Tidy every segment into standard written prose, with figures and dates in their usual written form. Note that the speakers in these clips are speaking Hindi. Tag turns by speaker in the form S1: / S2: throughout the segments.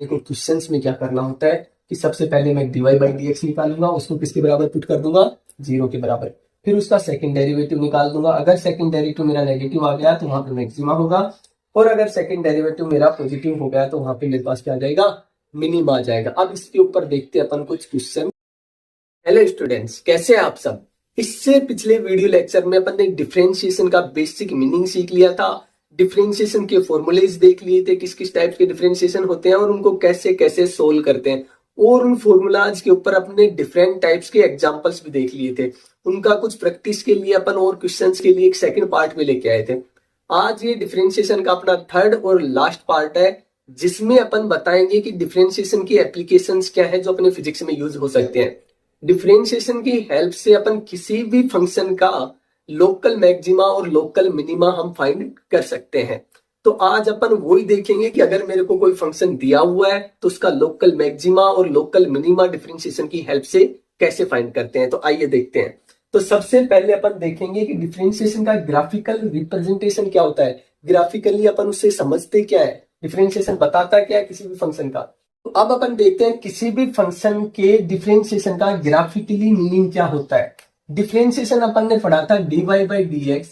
S1: देखो क्वेश्चंस में क्या करना होता है कि सबसे पहले मैं dy बाई डी एक्स निकालूंगा, उसको किसके बराबर पुट कर दूंगा, 0 के बराबर। फिर उसका सेकंड डेरिवेटिव निकाल दूंगा। अगर सेकंड डेरिवेटिव मेरा नेगेटिव आ गया तो वहां पे मैक्सिमा होगा, और अगर सेकंड डेरिवेटिव मेरा पॉजिटिव हो गया तो वहां पे मेरे पास क्या आ जाएगा, मिनिमा आ जाएगा। अब इसके ऊपर देखते हैं अपन कुछ क्वेश्चन। हेलो स्टूडेंट्स, कैसे हैं आप सब। इससे पिछले वीडियो लेक्चर में अपन ने डिफरेंशिएशन का बेसिक मीनिंग सीख लिया था, डिफरेंशिएशन के फॉर्मूलेज देख लिए थे, किस किस टाइप के डिफरेंशिएशन होते हैं और उनको कैसे कैसे सोल्व करते हैं, और उन फॉर्मूलाज के ऊपर अपने डिफरेंट टाइप्स के एग्जांपल्स भी देख लिए थे। उनका कुछ प्रैक्टिस के लिए अपन और क्वेश्चंस के लिए एक सेकंड पार्ट में लेके आए थे। आज ये डिफरेंशिएशन का अपना थर्ड और लास्ट पार्ट है, जिसमें अपन बताएंगे कि डिफरेंशिएशन की एप्लीकेशंस क्या है जो अपने फिजिक्स में यूज हो सकते हैं। डिफरेंशिएशन की हेल्प से अपन किसी भी फंक्शन का लोकल मैक्सिमा और लोकल मिनिमा हम फाइंड कर सकते हैं। तो आज अपन वही देखेंगे कि अगर मेरे को कोई फंक्शन दिया हुआ है तो उसका लोकल मैक्सिमा और लोकल मिनिमा डिफरेंशिएशन की हेल्प से कैसे फाइंड करते हैं। तो आइए देखते हैं। तो सबसे पहले अपन देखेंगे कि डिफरेंशिएशन का ग्राफिकल रिप्रेजेंटेशन क्या होता है। ग्राफिकली अपन उससे समझते क्या है, डिफरेंशिएशन बताता क्या है किसी भी फंक्शन का। तो अब अपन देखते हैं किसी भी फंक्शन के डिफरेंशिएशन का ग्राफिकली मीनिंग क्या होता है। डिफरेंशिएशन अपन ने पढ़ा था dy बाई डी एक्स,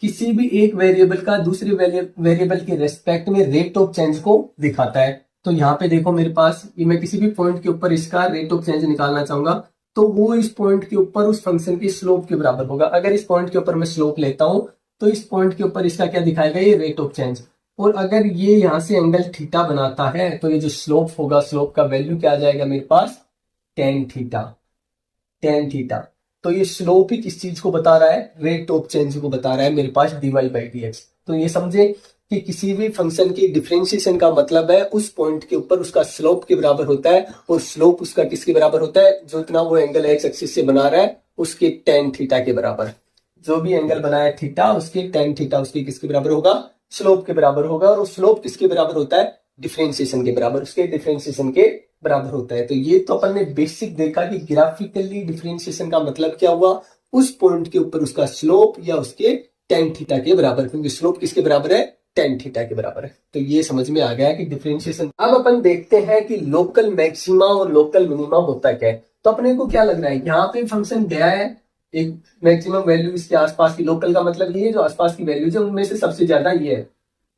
S1: किसी भी एक वेरिएबल का दूसरे वेरिएबल के रेस्पेक्ट में रेट ऑफ चेंज को दिखाता है। तो यहाँ पे देखो मेरे पास ये, मैं किसी भी पॉइंट के ऊपर इसका रेट ऑफ चेंज निकालना चाहूंगा तो वो इस पॉइंट के ऊपर उस फंक्शन की स्लोप के बराबर होगा। अगर इस पॉइंट के ऊपर मैं स्लोप लेता हूं तो इस पॉइंट के ऊपर इसका क्या दिखाएगा, ये रेट ऑफ चेंज। और अगर ये यहाँ से एंगल थीटा बनाता है तो ये जो स्लोप होगा, स्लोप का वैल्यू क्या आ जाएगा मेरे पास, टेन थीटा। Tan theta. तो ये स्लोप ही किस चीज को बता रहा है, रेट ऑफ चेंज को बता रहा है मेरे पास dy बाई डी एक्स। तो ये समझे कि किसी भी फंक्शन की डिफरेंशिएशन का मतलब है उस पॉइंट के ऊपर उसका स्लोप के बराबर होता है, और स्लोप उसका किसके बराबर होता है, जो इतना वो एंगल एक्स एक्सिस से बना रहा है उसके टेन थीटा के बराबर। जो भी एंगल बनाया थीटा, उसके टेन थीटा उसके किसके बराबर होगा, स्लोप के बराबर होगा। और स्लोप किसके बराबर होता है, डिफरेंशिएशन के बराबर, उसके डिफरेंशिएशन के बराबर होता है। तो ये तो अपन ने बेसिक देखा कि ग्राफिकली डिफरेंशिएशन का मतलब क्या हुआ, उस पॉइंट के ऊपर उसका स्लोप या उसके टेन थीटा के बराबर, क्योंकि स्लोप किसके बराबर है, टेन थीटा के बराबर है। तो ये समझ में आ गया कि डिफरेंशिएशन। अब अपन देखते हैं कि लोकल मैक्सिमा और लोकल मिनिमा होता क्या है। तो अपने को क्या लग रहा है, यहाँ पे फंक्शन दिया है एक मैक्सिमम वैल्यू इसके आसपास की, लोकल का मतलब ये जो आसपास की वैल्यूज है उनमें से सबसे ज्यादा ये है,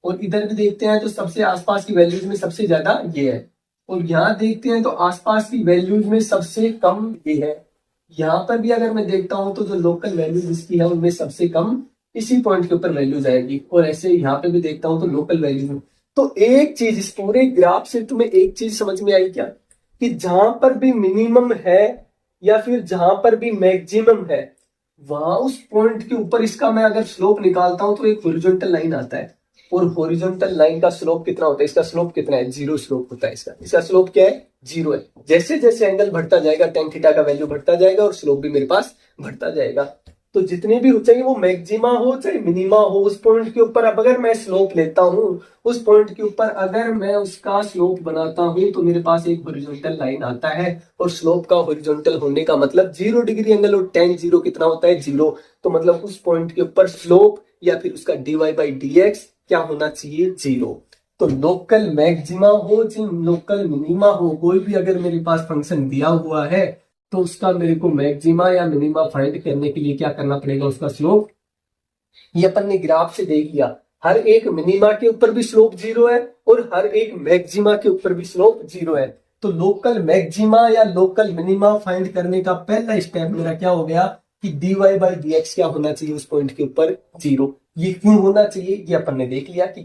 S1: और इधर भी देखते हैं तो सबसे आसपास की वैल्यूज में सबसे ज्यादा ये है, और यहाँ देखते हैं तो आसपास की वैल्यूज में सबसे कम ये है। यहाँ पर भी अगर मैं देखता हूं तो जो लोकल वैल्यूज इसकी है उनमें सबसे कम इसी पॉइंट के ऊपर वैल्यूज आएगी, और ऐसे यहाँ पे भी देखता हूं तो लोकल वैल्यूज में। तो एक चीज इस पूरे ग्राफ से तुम्हें एक चीज समझ में आई क्या, कि जहां पर भी मिनिमम है या फिर जहां पर भी मैक्सिमम है, वहां उस पॉइंट के ऊपर इसका मैं अगर स्लोप निकालता हूं तो एक हॉरिजॉन्टल लाइन आता है, और हॉरिजॉन्टल लाइन का स्लोप कितना होता है, इसका स्लोप कितना है, जीरो स्लोप होता है इसका। इसका स्लोप क्या है, जीरो है। जैसे जैसे एंगल बढ़ता जाएगा टेन थीटा का वैल्यू बढ़ता जाएगा और स्लोप भी मेरे पास बढ़ता जाएगा। तो जितने भी हो, चाहे वो मैक्सिमा हो चाहे मिनिमा हो, उस पॉइंट के ऊपर अब अगर मैं स्लोप लेता हूं, उस पॉइंट के ऊपर अगर मैं उसका स्लोप बनाता हूं तो मेरे पास एक हॉरिजॉन्टल लाइन आता है, और स्लोप का हॉरिजॉन्टल होने का मतलब 0 डिग्री एंगल, और टेन जीरो कितना होता है, जीरो। तो मतलब उस पॉइंट के ऊपर स्लोप या फिर उसका dy बाई डी एक्स क्या होना चाहिए, जीरो। तो लोकल मैक्सिमा हो चाहे लोकल मिनिमा हो, कोई भी अगर मेरे पास फंक्शन दिया हुआ है तो उसका मेरे को मैक्सिमा या मिनिमा फाइंड करने के लिए क्या करना पड़ेगा, उसका स्लोप। ये अपन ने ग्राफ से देख लिया, हर एक मिनिमा के ऊपर भी स्लोप जीरो है और हर एक मैक्सिमा के ऊपर भी स्लोप जीरो है। तो लोकल मैक्सिमा या लोकल मिनिमा फाइंड करने का पहला स्टेप मेरा क्या हो गया कि dy बाई डी एक्स क्या होना चाहिए उस पॉइंट के ऊपर, जीरो। ये क्यों होना चाहिए, ये अपन ने देख लिया कि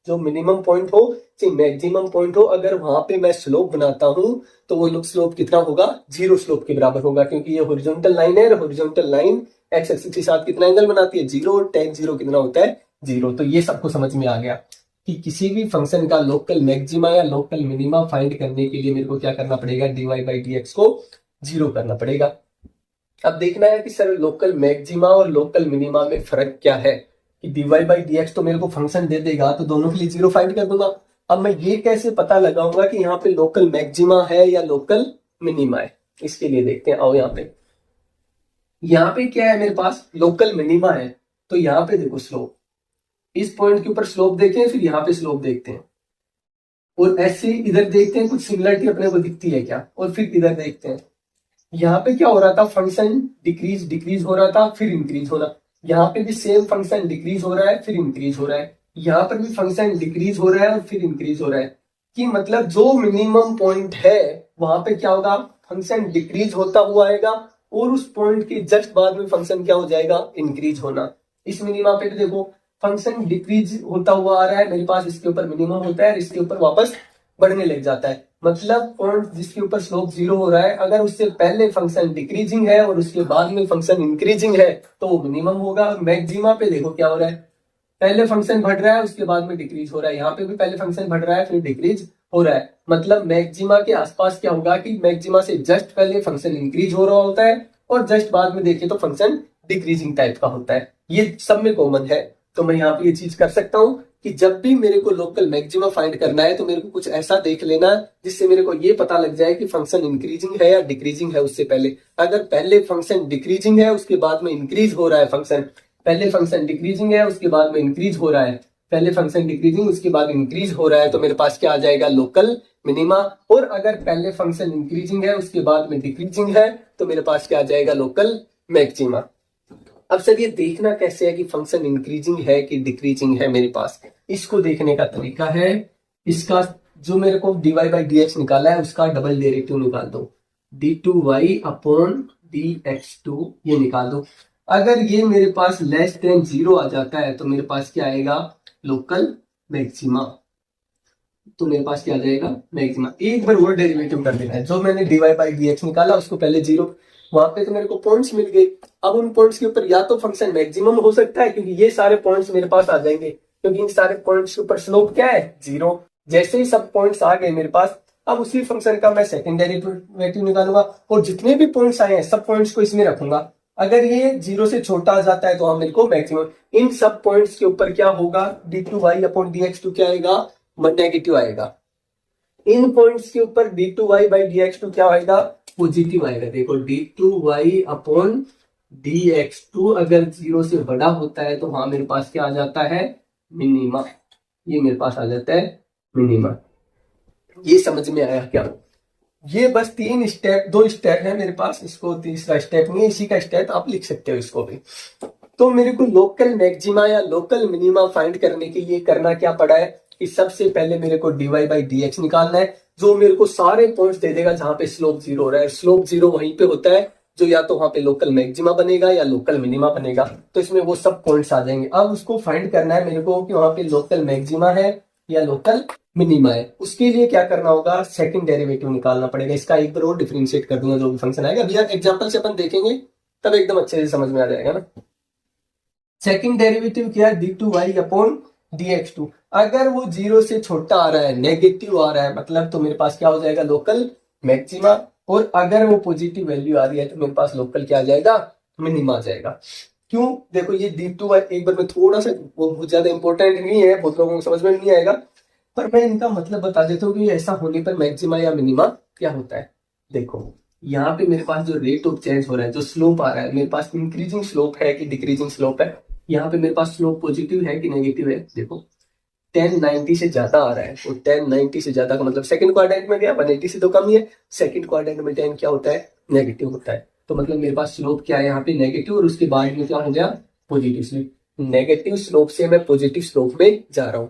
S1: जो मिनिमम पॉइंट हो चाहे मैक्सिमम पॉइंट हो, अगर वहां पे मैं स्लोप बनाता हूं तो वो स्लोप कितना होगा, जीरो स्लोप के बराबर होगा, क्योंकि ये हॉरिजॉन्टल लाइन है, हॉरिजॉन्टल लाइन एक्स एक्सिस के साथ कितना एंगल बनाती है, जीरो, और टेन जीरो कितना होता है, जीरो। तो ये सबको समझ में आ गया कि किसी भी फंक्शन का लोकल मैक्सिमा या लोकल मिनिमा फाइंड करने के लिए मेरे को क्या करना पड़ेगा, dy बाई डी एक्स को जीरो करना पड़ेगा। अब देखना है कि सर लोकल मैक्सिमा और लोकल मिनिमा में फर्क क्या है, कि dy बाई डी एक्स तो मेरे को फंक्शन दे देगा तो दोनों के लिए जीरो फाइंड कर दूंगा। अब मैं ये कैसे पता लगाऊंगा कि यहाँ पे लोकल मैक्सिमा है या लोकल मिनिमा है, इसके लिए देखते हैं। आओ यहाँ पे क्या है मेरे पास, लोकल मिनिमा है। तो यहाँ पे देखो स्लोप, इस पॉइंट के ऊपर स्लोप देखें, फिर यहाँ पे स्लोप देखते हैं। और ऐसे इधर देखते हैं कुछ सिमिलरिटी अपने को दिखती है क्या, और फिर इधर देखते हैं। यहाँ पे क्या हो रहा था, फंक्शन डिक्रीज डिक्रीज हो रहा था, फिर इंक्रीज होना। यहाँ पे भी सेम फंक्शन डिक्रीज हो रहा है, फिर इंक्रीज हो रहा है। यहाँ पर भी फंक्शन डिक्रीज हो रहा है और फिर इंक्रीज हो रहा है। कि मतलब जो मिनिमम पॉइंट है वहां पे क्या होगा, फंक्शन डिक्रीज होता हुआ आएगा, और उस पॉइंट के जस्ट बाद में फंक्शन क्या हो जाएगा, इंक्रीज होना। इस मिनिमा पे देखो फंक्शन डिक्रीज होता हुआ आ रहा है मेरे पास, इसके ऊपर मिनिमम होता है, इसके ऊपर वापस बढ़ने लग जाता है। मतलब पॉइंट जिसके ऊपर स्लोप जीरो हो रहा है, अगर उससे पहले फंक्शन डिक्रीजिंग है और उसके बाद में फंक्शन इंक्रीजिंग है तो वो मिनिमम होगा। मैक्सिमा पे देखो क्या हो रहा है, पहले फंक्शन बढ़ रहा है उसके बाद में डिक्रीज हो रहा है, यहाँ पे भी पहले फंक्शन बढ़ रहा है फिर डिक्रीज हो रहा है। मतलब मैक्सिमा के आसपास क्या होगा कि मैक्सिमा से जस्ट पहले फंक्शन इंक्रीज हो रहा होता है और जस्ट बाद में देखिए तो फंक्शन डिक्रीजिंग टाइप का होता है। ये सब में कॉमन है। तो मैं यहाँ पे ये चीज कर सकता हूँ कि जब भी मेरे को लोकल मैक्सिमा फाइंड करना है तो मेरे को कुछ ऐसा देख लेना जिससे मेरे को ये पता लग जाए कि फंक्शन इंक्रीजिंग है या डिक्रीजिंग है उससे पहले। अगर पहले फंक्शन डिक्रीजिंग है उसके बाद में इंक्रीज हो रहा है फंक्शन, पहले फंक्शन डिक्रीजिंग है उसके बाद में इंक्रीज हो रहा है, पहले फंक्शन डिक्रीजिंग उसके बाद इंक्रीज हो रहा है, तो मेरे पास क्या आ जाएगा, लोकल मिनिमा। और अगर पहले फंक्शन इंक्रीजिंग है उसके बाद में डिक्रीजिंग है तो मेरे पास क्या आ जाएगा, लोकल मैक्सिमा। अब सर ये देखना कैसे है कि फंक्शन इंक्रीजिंग है कि डिक्रीजिंग है मेरे पास, इसको देखने का तरीका है, इसका जो मेरे को dy बाई डी एक्स निकाला है उसका डबल डेरिवेटिव निकाल दो, d2y अपॉन dx2 ये निकाल दो। अगर ये मेरे पास लेस देन जीरो आ जाता है तो मेरे पास क्या आएगा, लोकल मैक्सिमा। तो मेरे पास क्या आ जाएगा, मैक्सिमा। एक बार और डेरिवेटिव कर देना है, जो मैंने dy बाई डी एक्स निकाला उसको पहले जीरो, वहां पे तो मेरे को पॉइंट्स मिल गए। अब उन पॉइंट्स के ऊपर या तो फंक्शन मैक्सिमम हो सकता है क्योंकि ये सारे पॉइंट्स मेरे पास आ जाएंगे, क्योंकि इन सारे पॉइंट्स के ऊपर स्लोप क्या है, जीरो। जैसे ही सब पॉइंट्स आ गए मेरे पास, अब उसी फंक्शन का मैं सेकंड डेरिवेटिव निकालूंगा और जितने भी पॉइंट्स आए हैं सब पॉइंट्स को इसमें रखूंगा। अगर ये जीरो से छोटा आ जाता है तो हम मेरे को मैक्सिमम, इन सब पॉइंट्स के ऊपर क्या होगा, d2y अपॉन dx2 क्या आएगा, नेगेटिव आएगा। इन पॉइंट्स के ऊपर d2y बाई dx2 क्या आएगा, पॉजिटिव आएगा। देखो d2y अपॉन dx2 अगर जीरो से बड़ा होता है तो वहां मेरे पास क्या आ जाता है, मिनिमा। ये मेरे पास आ जाता है मिनिमा। ये समझ में आया क्या, ये बस तीन स्टेप, दो स्टेप है मेरे पास, इसको तीसरा स्टेप नहीं है, इसी का स्टेप आप लिख सकते हो इसको भी। तो मेरे को लोकल मैक्सिमा या लोकल मिनिमा फाइंड करने के लिए करना क्या पड़ा है कि सबसे पहले मेरे को dy बाई डी एक्स निकालना है, जो मेरे को सारे पॉइंट्स दे देगा जहां पे स्लोप जीरो हो रहा है। स्लोप जीरो वहीं पे होता है जो या तो वहां पे लोकल मैक्सिमा बनेगा या लोकल मिनिमा बनेगा, तो इसमें वो सब पॉइंट्स आ जाएंगे। अब उसको फाइंड करना है मेरे को कि वहां पे लोकल मैक्सिमा है या लोकल मिनिमा है। उसके लिए क्या करना होगा, सेकंड डेरिवेटिव निकालना पड़ेगा। इसका एक बार और डिफरेंशिएट कर दूंगा जो भी फंक्शन आएगा, भैया एग्जांपल से अपन देखेंगे तब एकदम अच्छे से समझ में आ जाएगा ना। सेकंड डेरिवेटिव क्या है, d2y अपॉन dx2। अगर वो जीरो से छोटा आ रहा है, नेगेटिव आ रहा है मतलब, तो मेरे पास क्या हो जाएगा, लोकल मैक्सिमा। और अगर वो पॉजिटिव वैल्यू आ रही है तो मेरे पास लोकल क्या आ जाएगा, मिनिमा आ जाएगा। क्यों, देखो ये d2y एक बार में थोड़ा सा, वो बहुत ज्यादा इंपॉर्टेंट नहीं है, बहुत लोगों को समझ में नहीं आएगा, पर मैं इनका मतलब बता देता हूँ कि ऐसा होने पर मैक्सिमा या मिनिमा क्या होता है। देखो यहाँ पे मेरे पास जो रेट ऑफ चेंज हो रहा है, जो स्लोप आ रहा है, मेरे पास इंक्रीजिंग स्लोप है कि डिक्रीजिंग स्लोप है। यहाँ पे मेरे पास स्लोप पॉजिटिव है कि नेगेटिव है, देखो 1090 से ज्यादा आ रहा है, तो 1090 से ज्यादा का मतलब सेकंड क्वाड्रेंट में गया, 180 से तो कम ही है। सेकंड क्वाड्रेंट में 10 क्या होता है, नेगेटिव होता है। तो मतलब मेरे पास स्लोप क्या है यहाँ पे, नेगेटिव, और उसके बाद में क्या हो गया, पॉजिटिव स्लोप। नेगेटिव स्लोप से मैं पॉजिटिव स्लोप में जा रहा हूँ,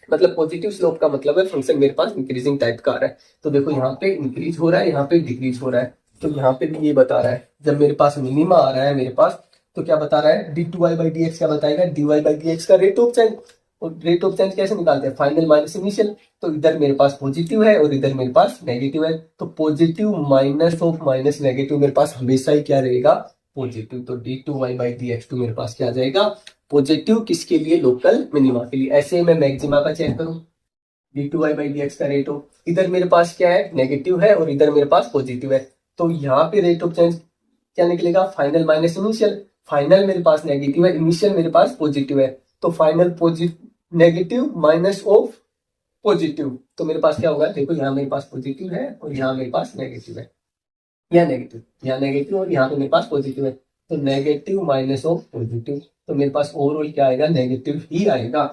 S1: मतलब पॉजिटिव स्लोप का मतलब है फंक्शन मेरे पास इंक्रीजिंग टाइप का आ रहा है। तो देखो यहाँ पे इंक्रीज हो रहा है, यहाँ पे डिक्रीज हो रहा है। तो यहाँ पे भी ये बता रहा है, जब मेरे पास मिनिमा आ रहा है मेरे पास, तो क्या बता रहा है, d2y बाई डी एक्स क्या बताएगा, dy बाई डी एक्स का रेट ऑफ चेंज। और रेट ऑफ चेंज कैसे निकालते हैं, फाइनल माइनस इनिशियल। तो इधर मेरे पास पॉजिटिव है और इधर मेरे पास नेगेटिव है, तो positive minus of minus negative मेरे पास हमेशा ही क्या रहेगा, पॉजिटिव। तो d2y by D x to मेरे पास क्या आ जाएगा, पॉजिटिव। किसके लिए, लोकल मिनिमा के लिए। ऐसे ही मैं मैक्सिमा का चेक करूं, d2y बाई डी एक्स का रेट ऑफ, इधर मेरे पास क्या है, नेगेटिव है और इधर मेरे पास पॉजिटिव है। तो यहाँ पे रेट ऑफ चेंज क्या निकलेगा, फाइनल माइनस इनिशियल। फाइनल मेरे पास नेगेटिव है, इनिशियल मेरे पास पॉजिटिव है, तो final negative minus of positive, तो मेरे पास क्या होगा, देखो यहाँ मेरे पास पॉजिटिव है और यहाँ मेरे पास नेगेटिव है, यहाँ नेगेटिव, यहाँ नेगेटिव और यहाँ पे मेरे पास पॉजिटिव है। तो नेगेटिव माइनस ऑफ पॉजिटिव, तो मेरे पास ओवरऑल क्या आएगा, नेगेटिव ही आएगा।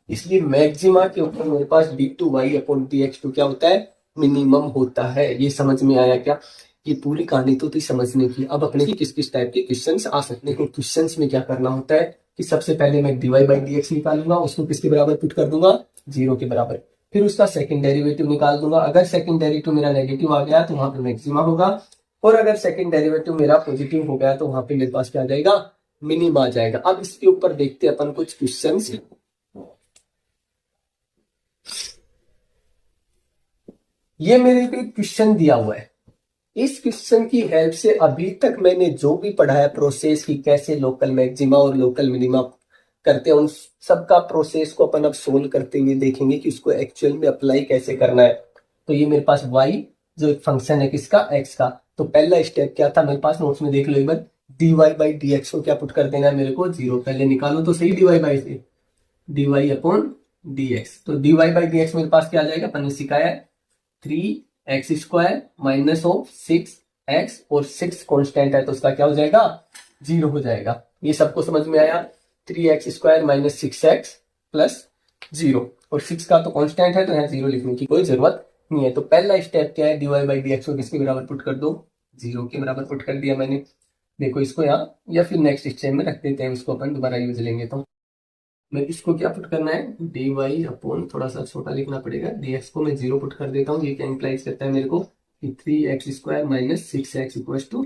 S1: इसलिए मैक्सिमा के ऊपर मेरे पास d2y अपॉन dx2 क्या होता है, मिनिमम होता है। ये समझ में आया क्या? ये पूरी कहानी तो थी समझने की। अब अपने किस किस टाइप के क्वेश्चंस आ सकते हैं। क्वेश्चंस में क्या करना होता है कि सबसे पहले मैं dy बाई dx निकालूंगा, उसको किसके बराबर पुट कर दूंगा, 0 के बराबर। फिर उसका सेकंड डेरिवेटिव निकाल दूंगा। अगर सेकंड डेरिवेटिव मेरा नेगेटिव आ गया तो वहां पे मैक्सिमा होगा, और अगर सेकंड डेरिवेटिव मेरा पॉजिटिव हो गया तो वहां पे मेरे पास क्या आ जाएगा, मिनिमा आ जाएगा। अब इसके ऊपर देखते हैं अपन कुछ क्वेश्चंस। ये मेरे को क्वेश्चन दिया हुआ है। इस क्वेश्चन की हेल्प से अभी तक मैंने जो भी पढ़ा है प्रोसेस की, कैसे लोकल मैक्सिमा और लोकल मिनिमा करते हैं, उन सबका प्रोसेस को अपन अब सोल्व करते हुए देखेंगे कि उसको एक्चुअल में अप्लाई कैसे करना है। तो ये मेरे पास y जो एक फंक्शन है किसका, x का। तो पहला स्टेप क्या था मेरे पास, नोट्स में देख लो एक बार। dy बाई dx को क्या पुट कर देना है मेरे को, 0। पहले निकालो तो सही dy बाई से, dy अपॉन dx। तो dy बाई dx मेरे पास क्या आ जाएगा, अपन ने सिखाया है 3x² माइनस ऑफ 6x, और 6 कॉन्स्टेंट है तो उसका क्या हो जाएगा, 0 हो जाएगा। ये सबको समझ में आया। 3x² माइनस 6x प्लस 0, और 6 का तो कांस्टेंट है तो यहाँ 0 लिखने की कोई जरूरत नहीं है। तो पहला स्टेप क्या है, dy बाई dx को किसके बराबर पुट कर दो, 0 के बराबर पुट कर दिया मैंने। देखो इसको यहाँ, या फिर नेक्स्ट स्टेप में रख देते हैं, उसको अपन दोबारा यूज लेंगे। तो मैं इसको क्या पुट करना है, dy अपॉन, थोड़ा सा छोटा लिखना पड़ेगा, dx को मैं 0 पुट कर देता हूँ। ये क्या इंप्लाइज करता है मेरे को कि 3x² minus 6x equal to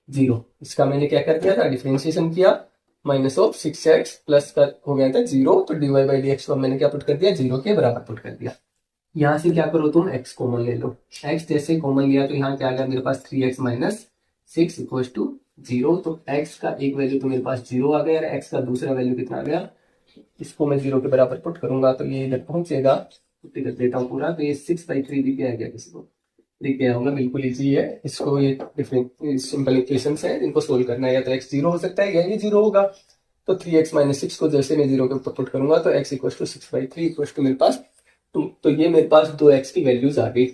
S1: 0। इसका मैंने क्या कर दिया था, डिफरेंशिएशन किया, माइनस ऑफ 6x प्लस कर हो गया था 0। तो dy बाई dx को मैंने क्या पुट कर दिया, 0 के बराबर पुट कर दिया। यहाँ से क्या करो तुम, x कॉमन ले लो। x जैसे कॉमन लिया तो यहाँ क्या आ गया मेरे पास, 3x माइनस 6 इक्वल टू 0। तो x का एक वैल्यू तो मेरे पास 0 आ गया, और x का दूसरा वैल्यू कितना आ गया, इसको मैं 0 के बराबर पुट करूंगा तो ये इधर पहुंचेगा। पुट कर देता हूँ पूरा, तो ये 6/3 दिख गया क्या किसी को, दिख गया होगा, बिल्कुल इजी है। इसको ये डिफरेंट सिंपल इक्वेशंस है, इनको सोल्व करना है। या तो x 0 हो सकता है या ये 0 होगा। तो 3x माइनस 6 को जैसे मैं 0 के ऊपर पुट करूंगा तो x equal to 6/3 equal to मेरे पास 2। तो ये मेरे पास 2x की वैल्यूज आ गई।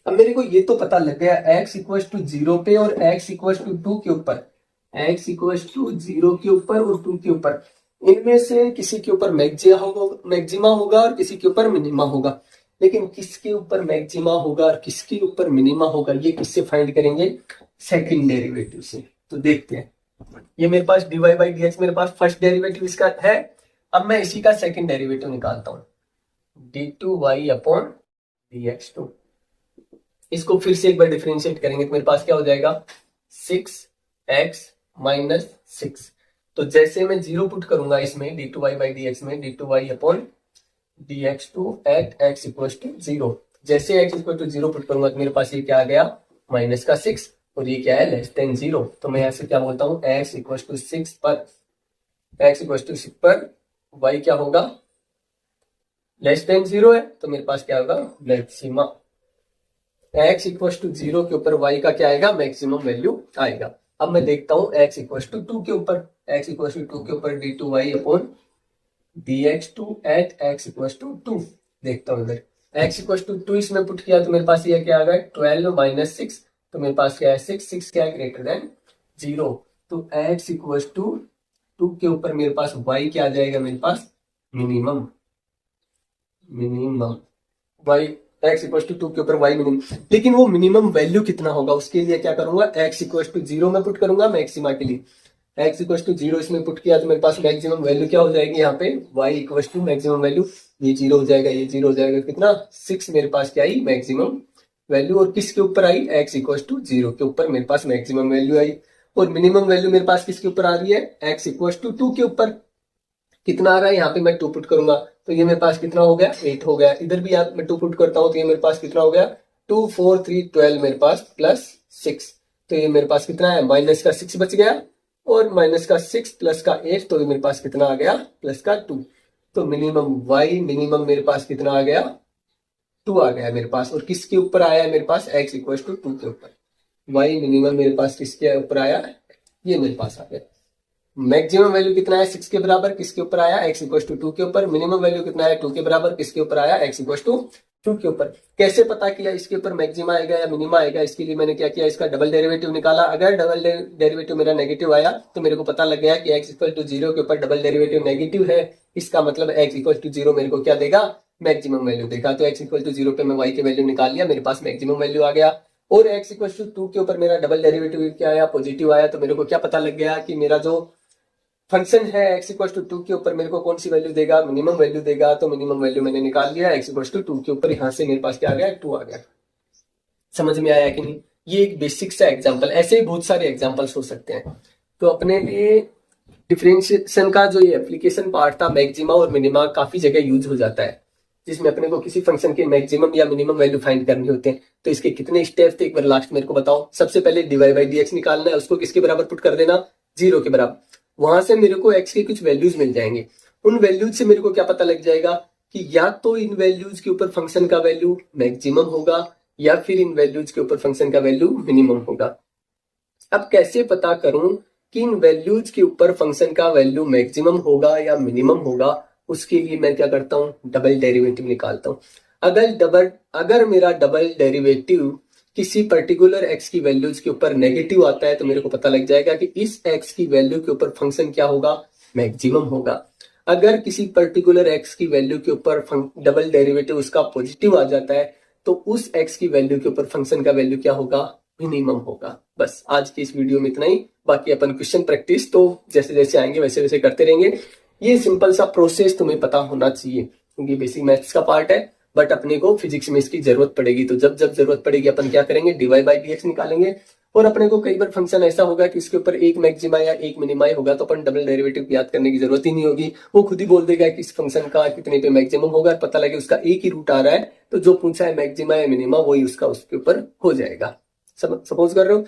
S1: अब मेरे को ये तो पता लग गया x इक्वल टू 0 पे और x इक्वल टू 2 के ऊपर, x इक्वल टू 0 के ऊपर और 2 के ऊपर, इनमें से किसी के ऊपर मैक्सिमा होगा और किसी के ऊपर मिनिमा होगा। लेकिन किसके ऊपर मैक्सिमा होगा और किसके ऊपर मिनिमा होगा, ये किससे फाइंड करेंगे, सेकंड डेरिवेटिव से। तो देखते हैं, ये मेरे पास dy बाई dx मेरे पास फर्स्ट डेरिवेटिव इसका है। अब मैं इसी का सेकंड डेरिवेटिव निकालता हूँ, d2y अपॉन dx2। इसको फिर से एक बार डिफरेंशिएट करेंगे तो मेरे पास क्या हो जाएगा, 6x माइनस 6। तो जैसे मैं 0 पुट करूंगा इसमें d2y बाई dx में, d2y upon dx2 at x equal to 0। जैसे x इक्वल टू 0 पुट करूंगा तो मेरे पास ये क्या आ गया, माइनस का 6, और ये क्या है, लेस देन 0। तो मैं यहाँ से क्या बोलता हूँ, x इक्वल टू 6 पर, x इक्वल टू 6 पर y क्या होगा, लेस देन 0 है, तो मेरे पास क्या होगा, मैक्सिमा। x इक्वल टू 0 के ऊपर y का क्या आएगा, मैक्सिमम वैल्यू आएगा। अब मैं देखता हूँ x इक्वल टू 2 के ऊपर, x इक्वल टू 2 के ऊपर d2y upon dx2 at x equal to 2। देखता हूँ इधर, x इक्वल टू 2 इसमें पुट किया तो मेरे पास ये क्या आ गया, 12 माइनस 6। तो मेरे पास क्या है, 6 क्या है, ग्रेटर देन 0। तो x इक्वल टू 2 के ऊपर मेरे पास y क्या आ जाएगा, मेरे पास minimum y, x equal to 2 के ऊपर y मिनिमम। लेकिन वो मिनिमम वैल्यू कितना होगा, उसके लिए क्या करूंगा, x इक्वल टू 0 में पुट करूंगा मैक्सिमा के लिए। x इक्वल टू 0 इसमें पुट किया तो मेरे पास मैक्सिमम वैल्यू क्या हो जाएगी, यहाँ पे y equal to maximum value, ये 0 हो जाएगा, ये 0 हो जाएगा, कितना 6 मेरे पास क्या आई, मैक्सिमम वैल्यू। और किसके ऊपर आई, x इक्वल टू 0 के ऊपर मेरे पास मैक्सिमम वैल्यू आई। और मिनिमम वैल्यू मेरे पास किसके ऊपर आ रही है, x इक्वल टू 2 के ऊपर। कितना आ रहा है, यहाँ पे मैं 2 पुट करूंगा तो ये मेरे पास कितना हो गया, 8 हो गया। इधर भी मैं 2 पुट करता हूँ तो ये मेरे पास कितना हो गया, 2 4 3 12 मेरे पास प्लस 6। तो ये मेरे पास कितना है, माइनस का 6 बच गया, और माइनस का 6 प्लस का 8, तो ये मेरे पास कितना आ गया, प्लस का 2। तो मिनिमम y मिनिमम मेरे पास कितना आ गया, 2 आ गया मेरे पास। और किसके ऊपर आया है मेरे पास, x इक्वल टू 2 के ऊपर। y मिनिमम मेरे पास किसके ऊपर आया, ये मेरे पास आ गया। मैक्सिमम वैल्यू कितना है, 6 के बराबर, किसके ऊपर आया, x इक्वल टू 2 के ऊपर। मिनिमम वैल्यू कितना है, 2 के बराबर, किसके ऊपर आया, x इक्वल टू टू के ऊपर। कैसे पता किया इसके ऊपर मैक्सिमा आएगा या मिनिमा आएगा? इसके लिए मैंने क्या किया, इसका डबल डेरिवेटिव निकाला। अगर डबल डेरिवेटिव मेरा नेगेटिव आया तो मेरे को पता लग गया कि x इक्वल टू 0 के ऊपर डबल डेरिवेटिव नेगेटिव है, इसका मतलब x इक्वल टू 0 मेरे को क्या देगा, मैक्सिमम वैल्यू देगा। तो x इक्वल टू 0 पे मैं y की वैल्यू निकाल लिया, मेरे पास मैक्सिमम वैल्यू आ गया। और x इक्वल टू 2 के ऊपर मेरा डबल डेरिवेटिव क्या आया, पॉजिटिव आया, तो मेरे को क्या पता लग गया कि मेरा जो फंक्शन है x इक्वल टू 2 के ऊपर मेरे को कौन सी वैल्यू देगा, मिनिमम वैल्यू देगा। तो मिनिमम वैल्यू मैंने निकाल लिया x इक्वल टू 2 के ऊपर, यहां से मेरे पास क्या आ गया, 2 आ गया। समझ में आया कि नहीं? ये एक बेसिक सा एग्जांपल, ऐसे ही बहुत सारे एग्जांपल्स हो सकते हैं। तो अपने लिए डिफरेंशिएशन का जो ये एप्लीकेशन पार्ट था, मैक्सिमा और मिनिमा, काफी जगह यूज हो जाता है, जिसमें अपने को किसी फंक्शन के मैक्सिमम या मिनिमम वैल्यू फाइंड करनी होते हैं। तो इसके कितने स्टेप थे एक बार लास्ट मेरे को बताओ। सबसे पहले dy बाई dx निकालना है, उसको किसके बराबर पुट कर देना, 0 के बराबर। वहां से मेरे को x के कुछ वैल्यूज मिल जाएंगे, उन वैल्यूज से मेरे को क्या पता लग जाएगा कि या तो इन वैल्यूज के ऊपर फंक्शन का वैल्यू मैक्सिमम होगा या फिर इन वैल्यूज के ऊपर फंक्शन का वैल्यू मिनिमम होगा। अब कैसे पता करूं कि इन वैल्यूज के ऊपर फंक्शन का वैल्यू मैक्सिमम होगा या मिनिमम होगा? उसके लिए मैं क्या करता हूं, डबल डेरिवेटिव निकालता हूं। अगर मेरा डबल डेरिवेटिव किसी पर्टिकुलर x की वैल्यूज के ऊपर नेगेटिव आता है तो मेरे को पता लग जाएगा कि इस x की वैल्यू के ऊपर फंक्शन क्या होगा, मैक्सिमम होगा। अगर किसी पर्टिकुलर x की वैल्यू के ऊपर डबल डेरिवेटिव उसका पॉजिटिव आ जाता है तो उस x की वैल्यू के ऊपर फंक्शन का वैल्यू क्या होगा, मिनिमम होगा। बस आज की इस वीडियो में इतना ही। बाकी अपन क्वेश्चन प्रैक्टिस तो जैसे जैसे आएंगे वैसे वैसे करते रहेंगे। ये सिंपल सा प्रोसेस तुम्हें पता होना चाहिए क्योंकि बेसिक मैथ्स का पार्ट है, बट अपने को फिजिक्स में इसकी जरूरत पड़ेगी। तो जब जब जरूरत पड़ेगी अपन क्या करेंगे, dy बाई dx निकालेंगे। और अपने को कई बार फंक्शन ऐसा होगा कि इसके ऊपर एक मैक्सिमा या एक मिनिमा होगा तो अपन डबल डेरिवेटिव याद करने की जरूरत ही नहीं होगी, वो खुद ही बोल देगा कि इस फंक्शन का कितने पे मैक्सिमम होगा। पता लगे उसका एक ही रूट आ रहा है तो जो पूछा है मैक्सिमा या मिनिमा वही उसका उसके ऊपर हो जाएगा। सपोज कर रहे हो,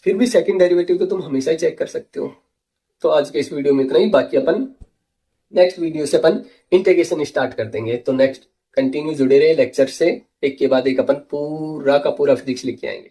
S1: फिर भी सेकंड डेरिवेटिव तो तुम हमेशा ही चेक कर सकते हो। तो आज के इस वीडियो में इतना ही। बाकी अपन नेक्स्ट वीडियो से अपन इंटीग्रेशन स्टार्ट कर देंगे। तो नेक्स्ट कंटिन्यू जुड़े रहे लेक्चर से, एक के बाद एक अपन पूरा का पूरा फिजिक्स लिख के आएंगे।